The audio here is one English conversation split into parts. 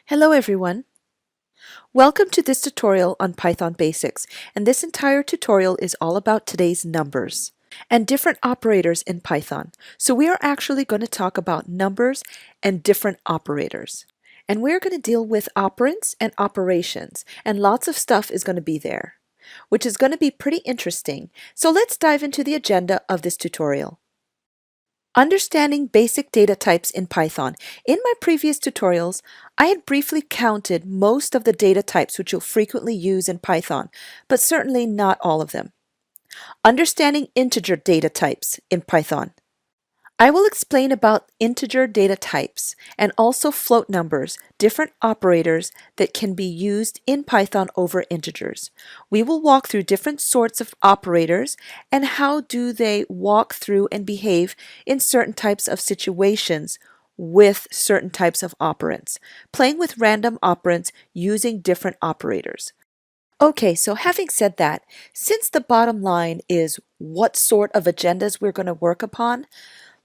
Hello everyone. Welcome to this tutorial on Python Basics, and this entire tutorial is all about today's numbers and different operators in Python. So we are actually going to talk about numbers and different operators. And we're going to deal with operands and operations, and lots of stuff is going to be there, which is going to be pretty interesting. So let's dive into the agenda of this tutorial. Understanding basic data types in Python. In my previous tutorials, I had briefly counted most of the data types which you'll frequently use in Python, but certainly not all of them. Understanding integer data types in Python. I will explain about integer data types and also float numbers, different operators that can be used in Python over integers. We will walk through different sorts of operators and how do they walk through and behave in certain types of situations with certain types of operands, playing with random operands using different operators. Okay, so having said that, since the bottom line is what sort of agendas we're going to work upon,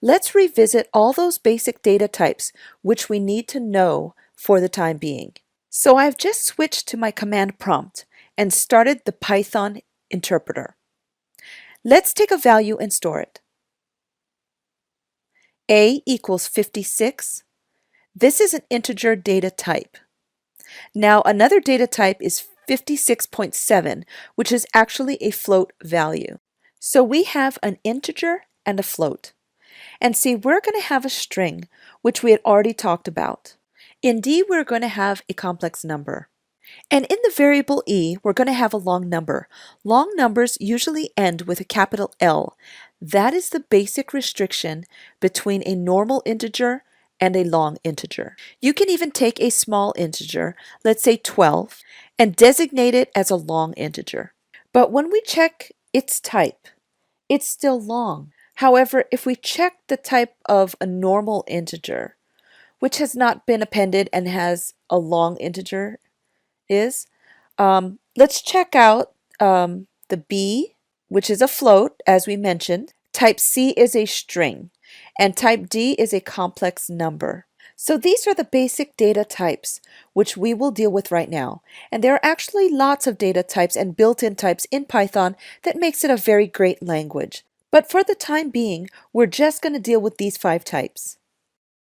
let's revisit all those basic data types which we need to know for the time being. So I've just switched to my command prompt and started the Python interpreter. Let's take a value and store it. A equals 56. This is an integer data type. Now another data type is 56.7, which is actually a float value. So we have an integer and a float. And see, we're going to have a string, which we had already talked about. In D, we're going to have a complex number. And in the variable E, we're going to have a long number. Long numbers usually end with a capital L. That is the basic restriction between a normal integer and a long integer. You can even take a small integer, let's say 12, and designate it as a long integer. But when we check its type, it's still long. However, if we check the type of a normal integer, which has not been appended and has a long integer is, let's check out the B, which is a float, as we mentioned. Type C is a string, and type D is a complex number. So these are the basic data types which we will deal with right now. And there are actually lots of data types and built-in types in Python that makes it a very great language. But for the time being, we're just going to deal with these 5 types.